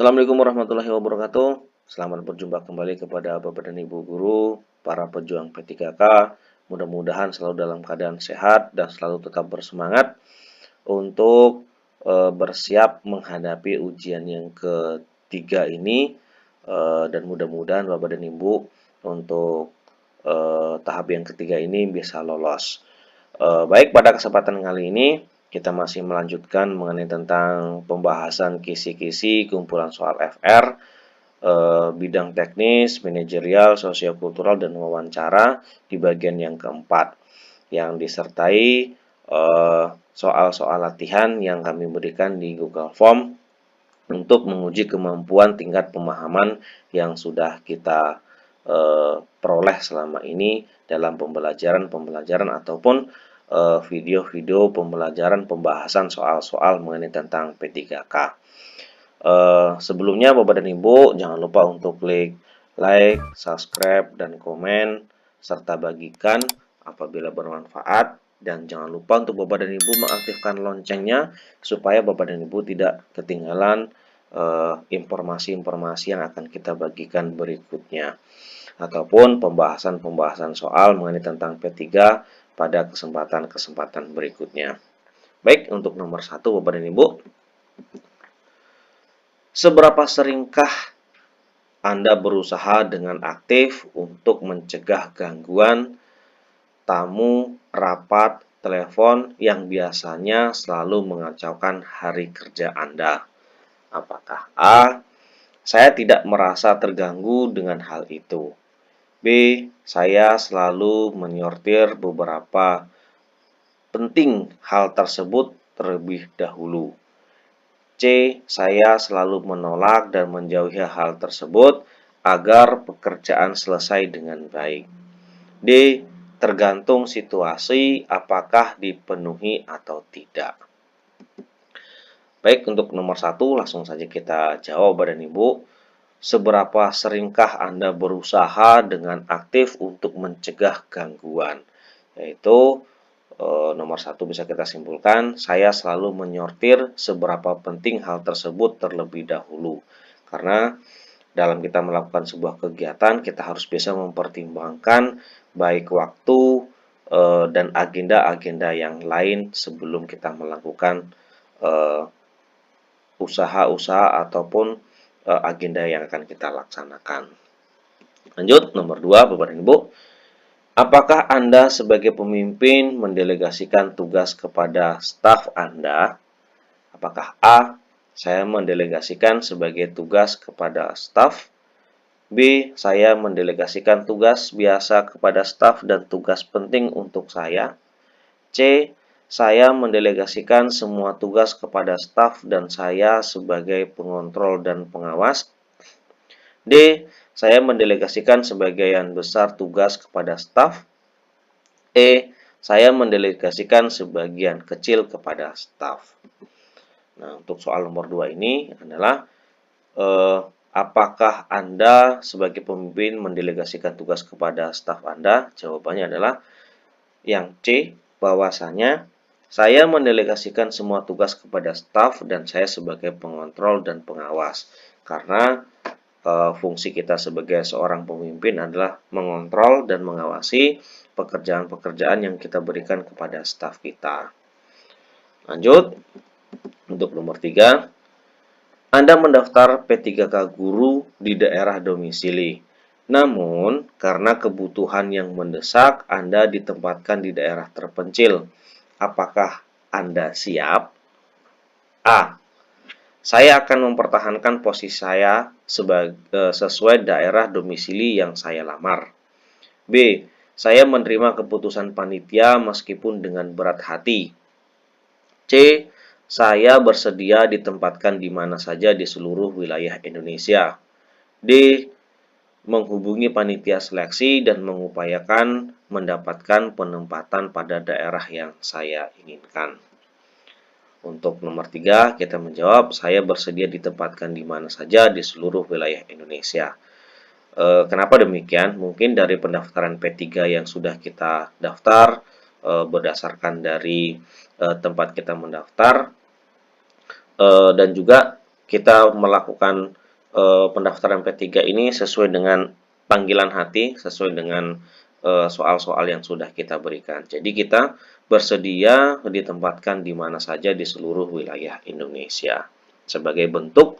Assalamualaikum warahmatullahi wabarakatuh. Selamat berjumpa kembali kepada Bapak dan Ibu guru, para pejuang P3K. Mudah-mudahan selalu dalam keadaan sehat dan selalu tetap bersemangat untuk bersiap menghadapi ujian yang ketiga ini. Dan mudah-mudahan Bapak dan Ibu untuk tahap yang ketiga ini bisa lolos. Baik, pada kesempatan kali ini kita masih melanjutkan mengenai tentang pembahasan kisi-kisi kumpulan soal FR, bidang teknis, manajerial, sosiokultural, dan wawancara di bagian yang keempat, yang disertai soal-soal latihan yang kami berikan di Google Form untuk menguji kemampuan tingkat pemahaman yang sudah kita peroleh selama ini dalam pembelajaran ataupun video-video pembelajaran pembahasan soal-soal mengenai tentang P3K. Sebelumnya Bapak dan Ibu jangan lupa untuk klik like, subscribe, dan komen serta bagikan apabila bermanfaat, dan jangan lupa untuk Bapak dan Ibu mengaktifkan loncengnya supaya Bapak dan Ibu tidak ketinggalan informasi-informasi yang akan kita bagikan berikutnya ataupun pembahasan-pembahasan soal mengenai tentang P3 pada kesempatan-kesempatan berikutnya. Baik, untuk nomor 1 Bapak dan Ibu, seberapa seringkah Anda berusaha dengan aktif untuk mencegah gangguan tamu, rapat, telepon yang biasanya selalu mengacaukan hari kerja Anda? Apakah A. Saya tidak merasa terganggu dengan hal itu. B. Saya selalu menyortir beberapa penting hal tersebut terlebih dahulu. C. Saya selalu menolak dan menjauhi hal tersebut agar pekerjaan selesai dengan baik. D. Tergantung situasi apakah dipenuhi atau tidak. Baik, untuk nomor 1 langsung saja kita jawab Bapak dan Ibu. Seberapa seringkah Anda berusaha dengan aktif untuk mencegah gangguan? Yaitu nomor 1 bisa kita simpulkan, saya selalu menyortir seberapa penting hal tersebut terlebih dahulu. Karena dalam kita melakukan sebuah kegiatan, kita harus bisa mempertimbangkan baik waktu dan agenda-agenda yang lain sebelum kita melakukan usaha-usaha ataupun agenda yang akan kita laksanakan. Lanjut, nomor 2, Bapak dan Ibu. Apakah Anda sebagai pemimpin mendelegasikan tugas kepada staf Anda? Apakah A. Saya mendelegasikan sebagai tugas kepada staf. B. Saya mendelegasikan tugas biasa kepada staf dan tugas penting untuk saya. C. Saya mendelegasikan semua tugas kepada staf dan saya sebagai pengontrol dan pengawas. D. Saya mendelegasikan sebagian besar tugas kepada staf. E. Saya mendelegasikan sebagian kecil kepada staf. Nah, untuk soal nomor 2 ini adalah apakah Anda sebagai pemimpin mendelegasikan tugas kepada staf Anda? Jawabannya adalah yang C, bahwasanya saya mendelegasikan semua tugas kepada staf dan saya sebagai pengontrol dan pengawas. Karena fungsi kita sebagai seorang pemimpin adalah mengontrol dan mengawasi pekerjaan-pekerjaan yang kita berikan kepada staf kita. Lanjut, untuk nomor 3, Anda mendaftar P3K guru di daerah domisili. Namun, karena kebutuhan yang mendesak, Anda ditempatkan di daerah terpencil. Apakah Anda siap? A. Saya akan mempertahankan posisi saya sesuai daerah domisili yang saya lamar. B. Saya menerima keputusan panitia meskipun dengan berat hati. C. Saya bersedia ditempatkan di mana saja di seluruh wilayah Indonesia. D. Menghubungi panitia seleksi dan mengupayakan mendapatkan penempatan pada daerah yang saya inginkan. Untuk nomor 3, kita menjawab, saya bersedia ditempatkan di mana saja di seluruh wilayah Indonesia. Kenapa demikian? Mungkin dari pendaftaran P3 yang sudah kita daftar, berdasarkan dari tempat kita mendaftar, dan juga kita melakukan pendaftaran P3 ini sesuai dengan panggilan hati, sesuai dengan soal-soal yang sudah kita berikan. Jadi kita bersedia ditempatkan di mana saja di seluruh wilayah Indonesia sebagai bentuk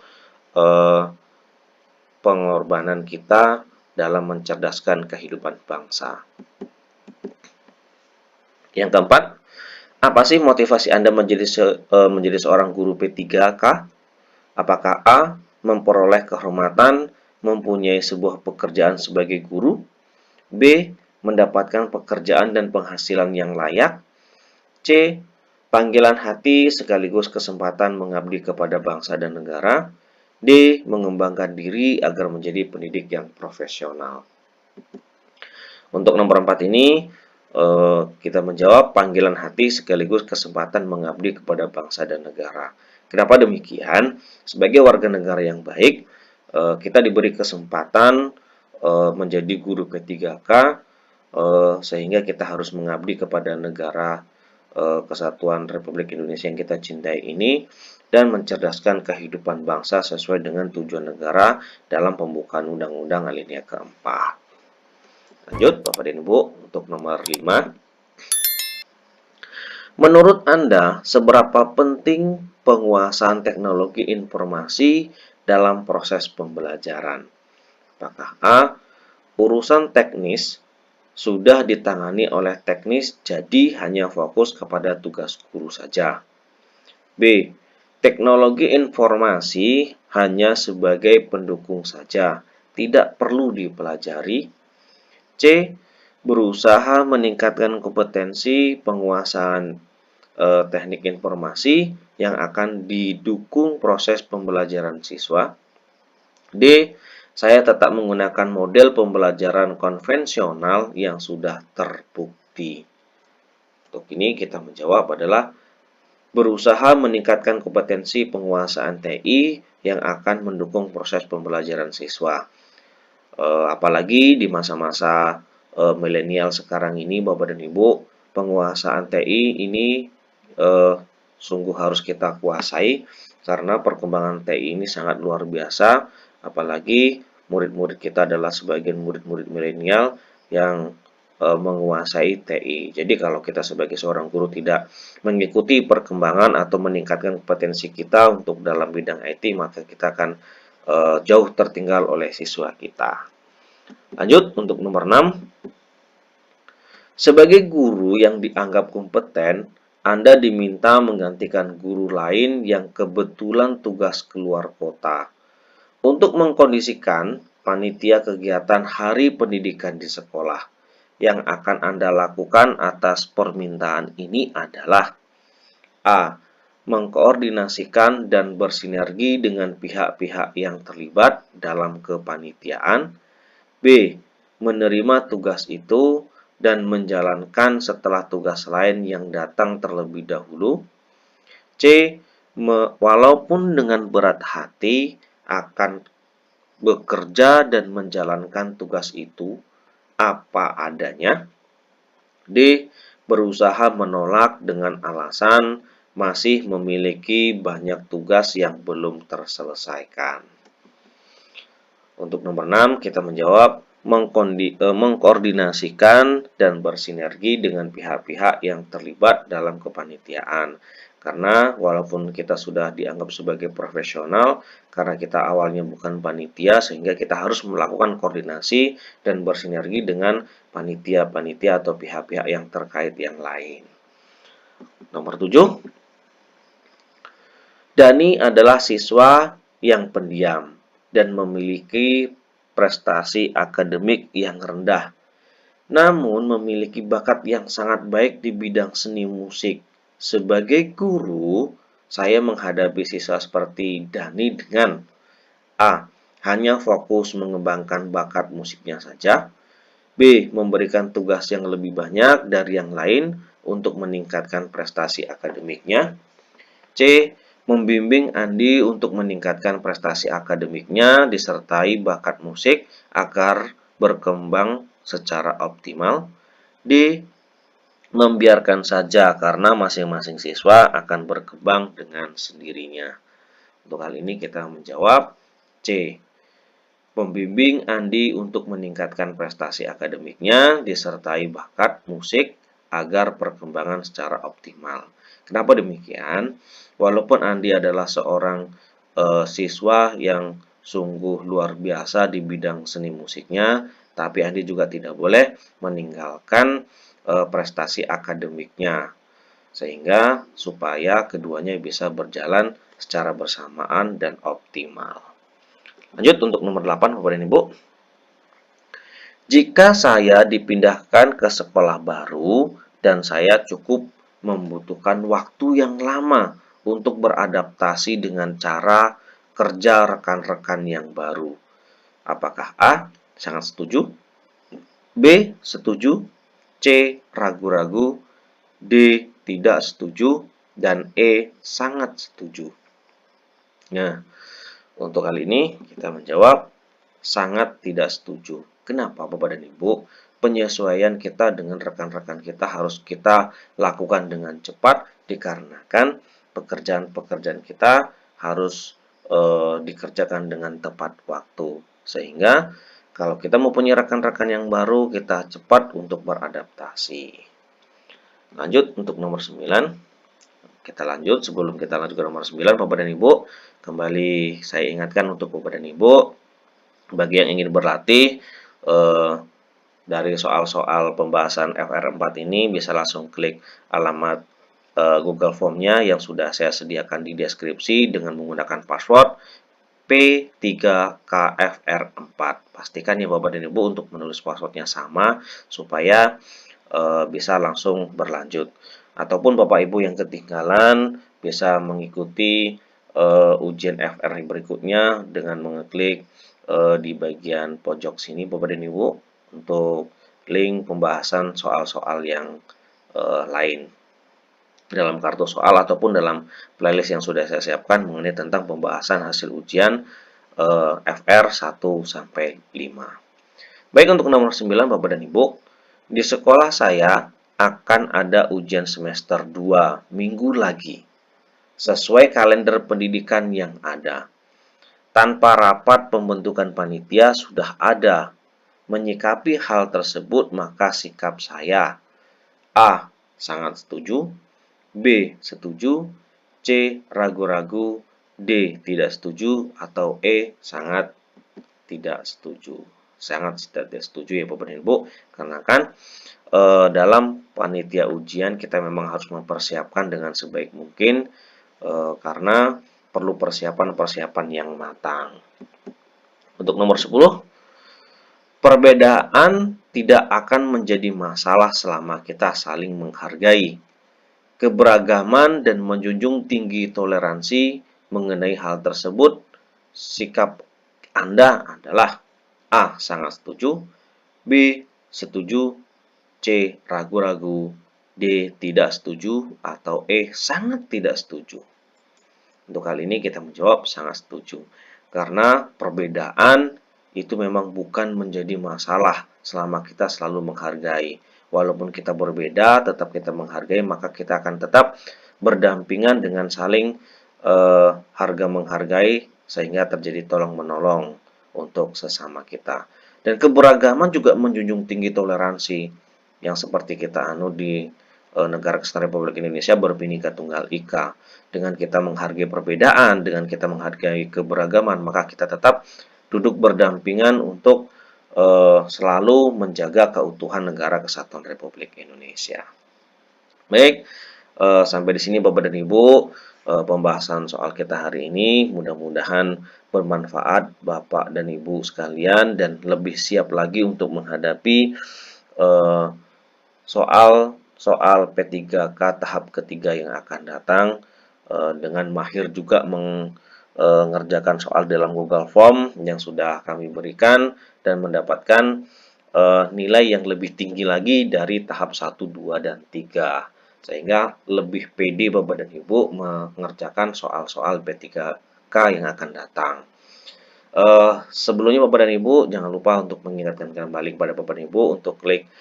pengorbanan kita dalam mencerdaskan kehidupan bangsa. Yang keempat, apa sih motivasi Anda menjadi seorang guru P3K? Apakah A. Memperoleh kehormatan, mempunyai sebuah pekerjaan sebagai guru? B. Mendapatkan pekerjaan dan penghasilan yang layak? C. Panggilan hati sekaligus kesempatan mengabdi kepada bangsa dan negara? D. Mengembangkan diri agar menjadi pendidik yang profesional. Untuk nomor 4 ini, kita menjawab panggilan hati sekaligus kesempatan mengabdi kepada bangsa dan negara. Kenapa demikian? Sebagai warga negara yang baik, kita diberi kesempatan menjadi guru P3K, sehingga kita harus mengabdi kepada negara Kesatuan Republik Indonesia yang kita cintai ini dan mencerdaskan kehidupan bangsa sesuai dengan tujuan negara dalam pembukaan Undang-Undang Alinea keempat. Lanjut, Bapak dan Ibu, untuk nomor 5. Menurut Anda, seberapa penting penguasaan teknologi informasi dalam proses pembelajaran? Apakah A. Urusan teknis sudah ditangani oleh teknis, jadi hanya fokus kepada tugas guru saja. B. Teknologi informasi hanya sebagai pendukung saja, tidak perlu dipelajari. C. Berusaha meningkatkan kompetensi penguasaan teknik informasi yang akan didukung proses pembelajaran siswa. D. Saya tetap menggunakan model pembelajaran konvensional yang sudah terbukti. Untuk ini kita menjawab adalah berusaha meningkatkan kompetensi penguasaan TI yang akan mendukung proses pembelajaran siswa. Apalagi di masa-masa milenial sekarang ini, Bapak dan Ibu, penguasaan TI ini sungguh harus kita kuasai karena perkembangan TI ini sangat luar biasa. Apalagi murid-murid kita adalah sebagian murid-murid milenial yang menguasai TI. Jadi kalau kita sebagai seorang guru tidak mengikuti perkembangan atau meningkatkan kompetensi kita untuk dalam bidang IT, maka kita akan jauh tertinggal oleh siswa kita. Lanjut untuk nomor 6. Sebagai guru yang dianggap kompeten, Anda diminta menggantikan guru lain yang kebetulan tugas keluar kota. Untuk mengkondisikan panitia kegiatan hari pendidikan di sekolah, yang akan Anda lakukan atas permintaan ini adalah A. Mengkoordinasikan dan bersinergi dengan pihak-pihak yang terlibat dalam kepanitiaan. B. Menerima tugas itu dan menjalankan setelah tugas lain yang datang terlebih dahulu. C. Walaupun dengan berat hati akan bekerja dan menjalankan tugas itu apa adanya. D. Berusaha menolak dengan alasan masih memiliki banyak tugas yang belum terselesaikan. Untuk nomor 6 kita menjawab mengkoordinasikan dan bersinergi dengan pihak-pihak yang terlibat dalam kepanitiaan. Karena walaupun kita sudah dianggap sebagai profesional, karena kita awalnya bukan panitia, sehingga kita harus melakukan koordinasi dan bersinergi dengan panitia-panitia atau pihak-pihak yang terkait yang lain. Nomor 7. Dani adalah siswa yang pendiam dan memiliki prestasi akademik yang rendah, namun memiliki bakat yang sangat baik di bidang seni musik. Sebagai guru, saya menghadapi siswa seperti Dani dengan A. Hanya fokus mengembangkan bakat musiknya saja. B. Memberikan tugas yang lebih banyak dari yang lain untuk meningkatkan prestasi akademiknya. C. Membimbing Andi untuk meningkatkan prestasi akademiknya disertai bakat musik agar berkembang secara optimal. D. Membiarkan saja karena masing-masing siswa akan berkembang dengan sendirinya. Untuk hal ini kita menjawab C. Pembimbing Andi untuk meningkatkan prestasi akademiknya disertai bakat musik agar perkembangan secara optimal. Kenapa demikian? Walaupun Andi adalah seorang siswa yang sungguh luar biasa di bidang seni musiknya, tapi Andi juga tidak boleh meninggalkan prestasi akademiknya, sehingga supaya keduanya bisa berjalan secara bersamaan dan optimal. Lanjut untuk nomor 8, Bapak dan Ibu. Jika saya dipindahkan ke sekolah baru dan saya cukup membutuhkan waktu yang lama untuk beradaptasi dengan cara kerja rekan-rekan yang baru. Apakah A. Sangat setuju, B. Setuju, C. Ragu-ragu, D. Tidak setuju, dan E. Sangat setuju. Nah, untuk hal ini kita menjawab sangat tidak setuju. Kenapa Bapak dan Ibu? Penyesuaian kita dengan rekan-rekan kita harus kita lakukan dengan cepat dikarenakan pekerjaan-pekerjaan kita harus dikerjakan dengan tepat waktu. Sehingga kalau kita mempunyai rekan-rekan yang baru, kita cepat untuk beradaptasi. Lanjut untuk nomor 9. Kita lanjut, sebelum kita lanjut ke nomor 9, Bapak dan Ibu, kembali saya ingatkan untuk Bapak dan Ibu, bagi yang ingin berlatih dari soal-soal pembahasan FR4 ini bisa langsung klik alamat Google Form-nya yang sudah saya sediakan di deskripsi dengan menggunakan password P3KFR4. Pastikan ya Bapak dan Ibu untuk menulis passwordnya sama supaya bisa langsung berlanjut. Ataupun Bapak Ibu yang ketinggalan bisa mengikuti ujian FR berikutnya dengan mengeklik di bagian pojok sini Bapak dan Ibu untuk link pembahasan soal-soal yang lain dalam kartu soal ataupun dalam playlist yang sudah saya siapkan mengenai tentang pembahasan hasil ujian FR 1 sampai 5. Baik, untuk nomor 9 Bapak dan Ibu, di sekolah saya akan ada ujian semester 2 minggu lagi sesuai kalender pendidikan yang ada. Tanpa rapat pembentukan panitia sudah ada. Menyikapi hal tersebut maka sikap saya A. Sangat setuju, B. Setuju, C. Ragu-ragu, D. Tidak setuju, atau E. Sangat tidak setuju. Sangat tidak setuju ya Bapak dan Ibu, karena kan dalam panitia ujian kita memang harus mempersiapkan dengan sebaik mungkin karena perlu persiapan-persiapan yang matang. Untuk nomor 10, perbedaan tidak akan menjadi masalah selama kita saling menghargai. Keberagaman dan menjunjung tinggi toleransi mengenai hal tersebut, sikap Anda adalah A. Sangat setuju, B. Setuju, C. Ragu-ragu, D. Tidak setuju, atau E. Sangat tidak setuju. Untuk hal ini kita menjawab sangat setuju. Karena perbedaan itu memang bukan menjadi masalah selama kita selalu menghargai. Walaupun kita berbeda, tetap kita menghargai, maka kita akan tetap berdampingan dengan saling harga menghargai sehingga terjadi tolong-menolong untuk sesama kita. Dan keberagaman juga menjunjung tinggi toleransi yang seperti kita di Negara Kesatuan Republik Indonesia Bhinneka Tunggal Ika. Dengan kita menghargai perbedaan, dengan kita menghargai keberagaman, maka kita tetap duduk berdampingan untuk selalu menjaga keutuhan Negara Kesatuan Republik Indonesia. Baik, sampai di sini Bapak dan Ibu pembahasan soal kita hari ini. Mudah-mudahan bermanfaat Bapak dan Ibu sekalian dan lebih siap lagi untuk menghadapi soal P3K tahap ketiga yang akan datang dengan mahir juga mengerjakan soal dalam Google Form yang sudah kami berikan dan mendapatkan nilai yang lebih tinggi lagi dari tahap 1, 2, dan 3 sehingga lebih pede Bapak dan Ibu mengerjakan soal-soal P3K yang akan datang. Sebelumnya Bapak dan Ibu jangan lupa untuk mengingatkan kembali kepada Bapak dan Ibu untuk klik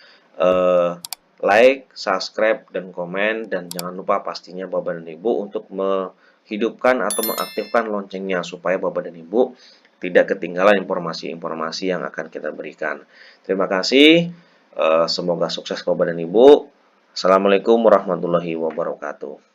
like, subscribe, dan komen. Dan jangan lupa pastinya Bapak dan Ibu untuk menghidupkan atau mengaktifkan loncengnya supaya Bapak dan Ibu tidak ketinggalan informasi-informasi yang akan kita berikan. Terima kasih. Semoga sukses Bapak dan Ibu. Assalamualaikum warahmatullahi wabarakatuh.